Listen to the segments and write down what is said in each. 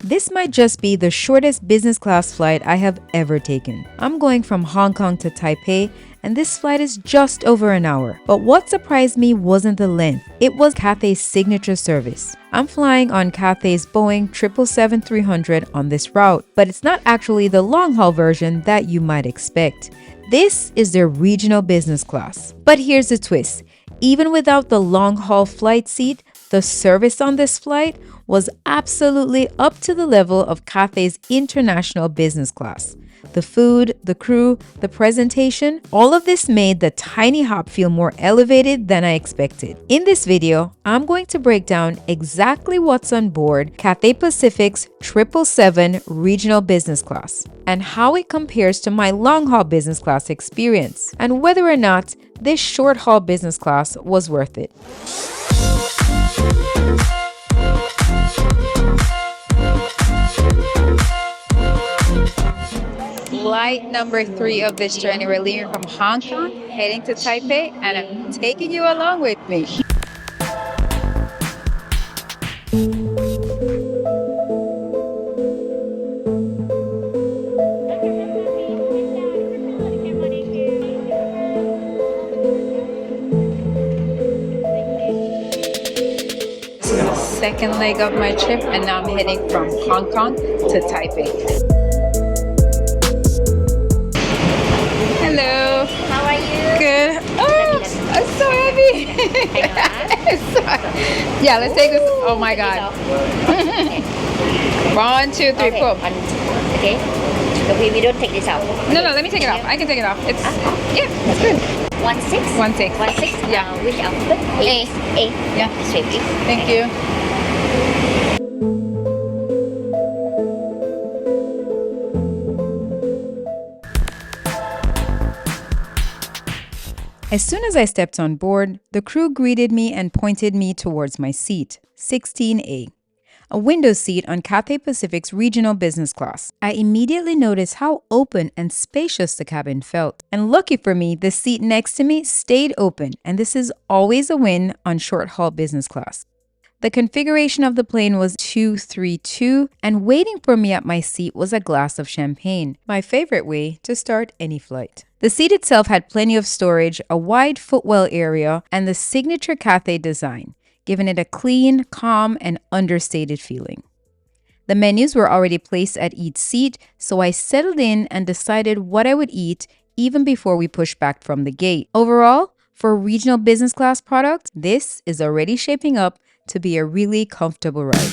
This might just be the shortest business class flight I have ever taken. I'm going from Hong Kong to Taipei, and this flight is just over an hour. But what surprised me wasn't the length, it was Cathay's signature service. I'm flying on Cathay's Boeing 777-300 on this route, but it's not actually the long-haul version that you might expect. This is their regional business class. But here's the twist. Even without the long-haul flight seat, the service on this flight was absolutely up to the level of Cathay's international business class. The food, the crew, the presentation, all of this made the tiny hop feel more elevated than I expected. In this video, I'm going to break down exactly what's on board Cathay Pacific's 777 regional business class and how it compares to my long-haul business class experience and whether or not this short-haul business class was worth it. Flight number 3 of this journey. We're leaving from Hong Kong, heading to Taipei, and I'm taking you along with me. Second leg of my trip, and now I'm heading from Hong Kong to Taipei. Hello. How are you? Good. Oh, I'm so happy. Yeah, let's take this. Oh my God. 1, 2, 3, Okay. four. Okay. So we don't take this out. No, let me take it off. I can take it off. It's yeah, that's good. 16. 16. 16. Yeah. Which alphabet? A. Yeah. Safety. Thank you. As soon as I stepped on board, the crew greeted me and pointed me towards my seat, 16A, a window seat on Cathay Pacific's regional business class. I immediately noticed how open and spacious the cabin felt. And lucky for me, the seat next to me stayed open, and this is always a win on short-haul business class. The configuration of the plane was 232, and waiting for me at my seat was a glass of champagne, my favorite way to start any flight. The seat itself had plenty of storage, a wide footwell area, and the signature Cathay design, giving it a clean, calm, and understated feeling. The menus were already placed at each seat, so I settled in and decided what I would eat even before we pushed back from the gate. Overall, for a regional business class product, this is already shaping up to be a really comfortable ride.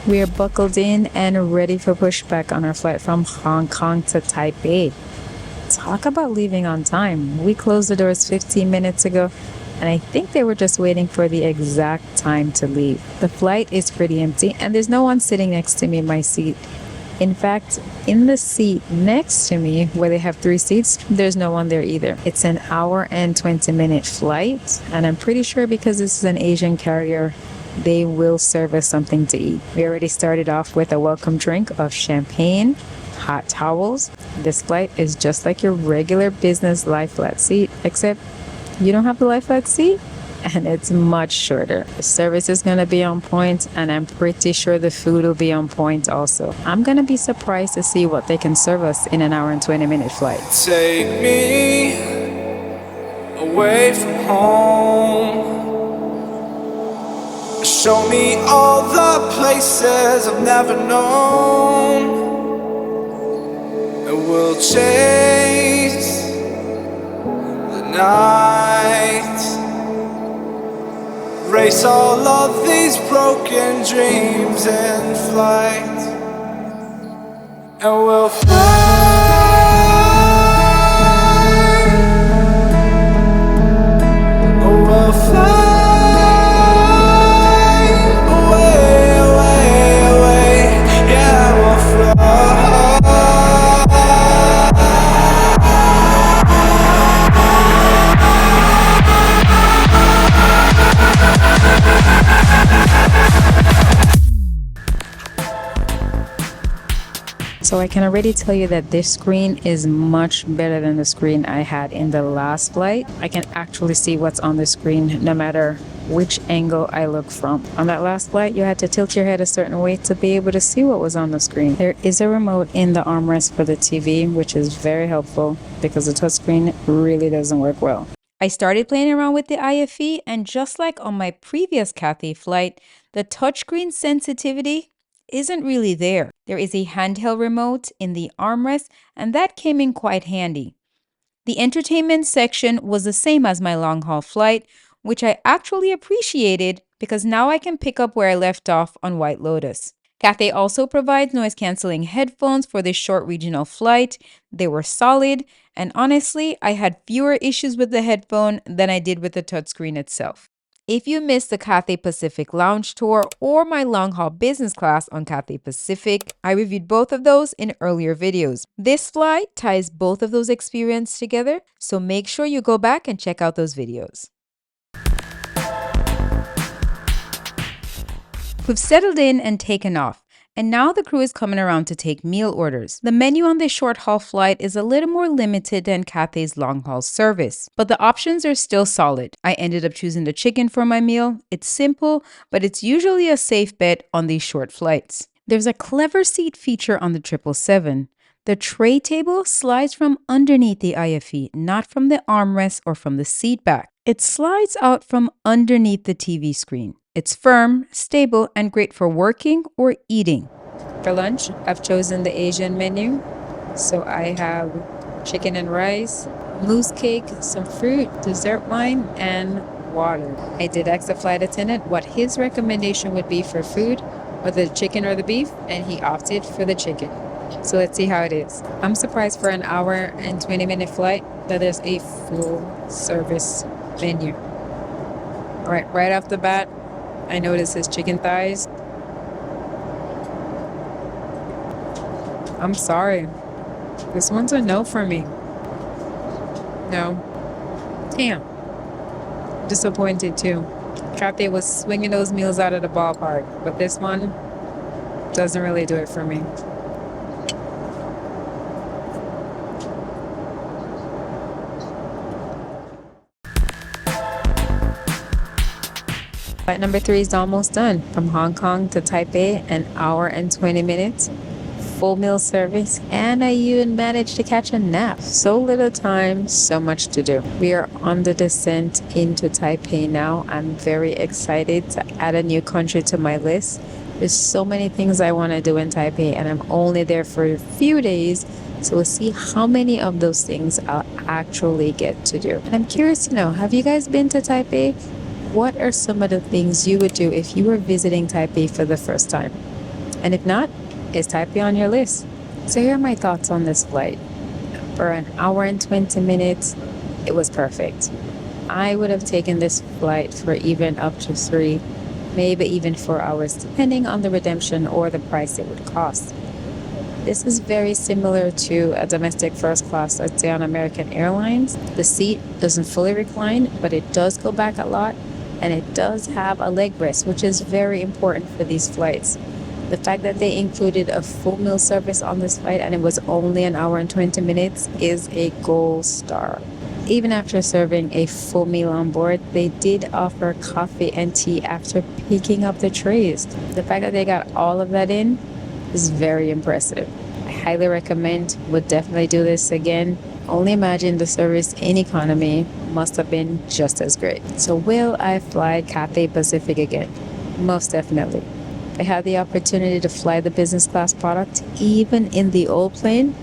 We are buckled in and ready for pushback on our flight from Hong Kong to Taipei. Talk about leaving on time. We closed the doors 15 minutes ago, and I think they were just waiting for the exact time to leave. The flight is pretty empty, and there's no one sitting next to me in my seat. In fact, in the seat next to me, where they have 3 seats, there's no one there either. It's an hour and 20-minute flight, and I'm pretty sure because this is an Asian carrier, they will serve us something to eat. We already started off with a welcome drink of champagne, hot towels. This flight is just like your regular business lie flat seat, except you don't have the lie flat seat and it's much shorter. The service is gonna be on point, and I'm pretty sure the food will be on point also. I'm gonna be surprised to see what they can serve us in an hour and 20-minute flight. Take me away from home. Show me all the places I've never known, and we'll chase the night, race all of these broken dreams in flight. and we'll fly. Oh, we'll fly away, away, away. Yeah, we'll fly. So I can already tell you that this screen is much better than the screen I had in the last flight. I can actually see what's on the screen no matter which angle I look from. On that last flight, you had to tilt your head a certain way to be able to see what was on the screen. There is a remote in the armrest for the TV, which is very helpful because the touchscreen really doesn't work well. I started playing around with the IFE, and just like on my previous Cathay flight, the touchscreen sensitivity isn't really there. There is a handheld remote in the armrest, and that came in quite handy. The entertainment section was the same as my long haul flight, which I actually appreciated because now I can pick up where I left off on White Lotus. Cathay also provides noise cancelling headphones for this short regional flight. They were solid, and honestly, I had fewer issues with the headphone than I did with the touchscreen itself. If you missed the Cathay Pacific lounge tour or my long haul business class on Cathay Pacific, I reviewed both of those in earlier videos. This flight ties both of those experiences together, so make sure you go back and check out those videos. We've settled in and taken off, and now the crew is coming around to take meal orders. The menu on this short haul flight is a little more limited than Cathay's long haul service, but the options are still solid. I ended up choosing the chicken for my meal. It's simple, but it's usually a safe bet on these short flights. There's a clever seat feature on the 777. The tray table slides from underneath the IFE, not from the armrest or from the seat back. It slides out from underneath the TV screen. It's firm, stable, and great for working or eating. For lunch, I've chosen the Asian menu. So I have chicken and rice, mousse cake, some fruit, dessert wine, and water. I did ask the flight attendant what his recommendation would be for food, whether the chicken or the beef, and he opted for the chicken. So let's see how it is. I'm surprised for an hour and 20-minute flight that there's a full service menu. All right off the bat, I noticed his chicken thighs. I'm sorry. This one's a no for me. No. Damn. Disappointed too. Cathay was swinging those meals out of the ballpark, but this one doesn't really do it for me. Flight number 3 is almost done. From Hong Kong to Taipei, an hour and 20 minutes. Full meal service, and I even managed to catch a nap. So little time, so much to do. We are on the descent into Taipei now. I'm very excited to add a new country to my list. There's so many things I want to do in Taipei, and I'm only there for a few days. So we'll see how many of those things I'll actually get to do. And I'm curious to know, have you guys been to Taipei? What are some of the things you would do if you were visiting Taipei for the first time? And if not, is Taipei on your list? So here are my thoughts on this flight. For an hour and 20 minutes, it was perfect. I would have taken this flight for even up to 3, maybe even 4 hours, depending on the redemption or the price it would cost. This is very similar to a domestic first class, let's say on American Airlines. The seat doesn't fully recline, but it does go back a lot, and it does have a leg rest, which is very important for these flights. The fact that they included a full meal service on this flight and it was only an hour and 20 minutes is a gold star. Even after serving a full meal on board, they did offer coffee and tea after picking up the trays. The fact that they got all of that in is very impressive. I highly recommend, would definitely do this again. Only imagine the service in economy must have been just as great. So will I fly Cathay Pacific again? Most definitely. If I had the opportunity to fly the business class product, even in the old plane,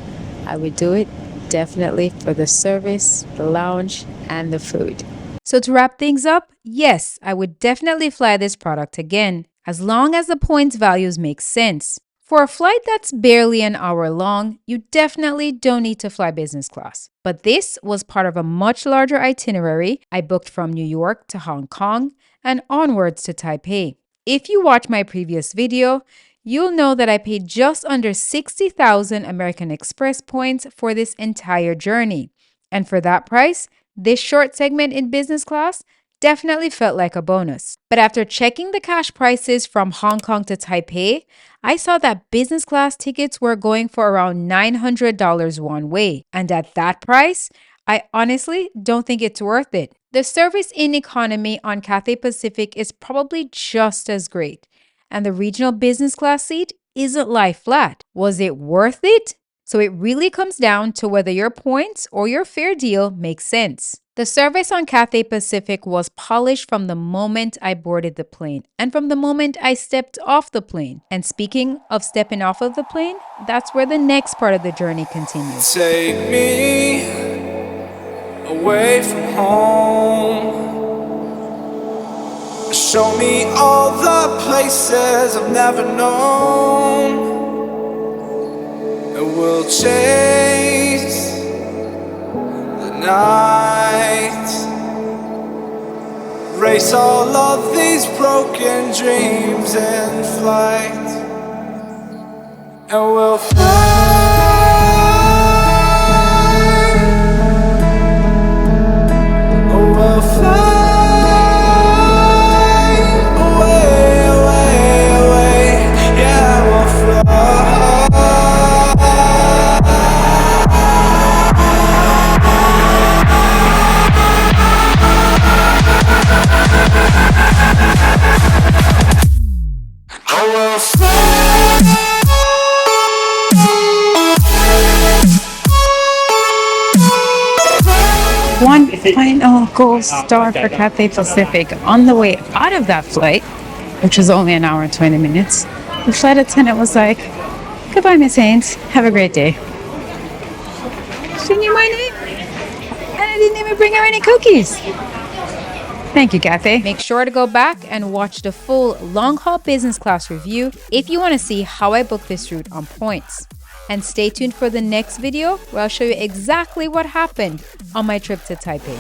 I would do it definitely for the service, the lounge, and the food. So to wrap things up, yes, I would definitely fly this product again, as long as the points values make sense. For a flight that's barely an hour long, you definitely don't need to fly business class. But this was part of a much larger itinerary I booked from New York to Hong Kong and onwards to Taipei. If you watch my previous video, you'll know that I paid just under 60,000 American Express points for this entire journey. And for that price, this short segment in business class definitely felt like a bonus. But after checking the cash prices from Hong Kong to Taipei, I saw that business class tickets were going for around $900 one way. And at that price, I honestly don't think it's worth it. The service in economy on Cathay Pacific is probably just as great. And the regional business class seat isn't lie flat. Was it worth it? So it really comes down to whether your points or your fair deal makes sense. The service on Cathay Pacific was polished from the moment I boarded the plane and from the moment I stepped off the plane. And speaking of stepping off of the plane, that's where the next part of the journey continues. Take me away from home. Show me all the places I've never known. And we'll chase the night, race all of these broken dreams in flight, and we'll fly. Oh, we'll fly. One final gold star for Cathay Pacific. On the way out of that flight, which was only an hour and 20 minutes, the flight attendant was like, "Goodbye, Miss Haynes. Have a great day." She knew my name, and I didn't even bring her any cookies. Thank you, Cathay. Make sure to go back and watch the full long-haul business class review if you want to see how I booked this route on points. And stay tuned for the next video where I'll show you exactly what happened on my trip to Taipei.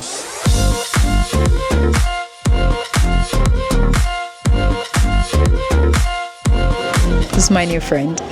This is my new friend.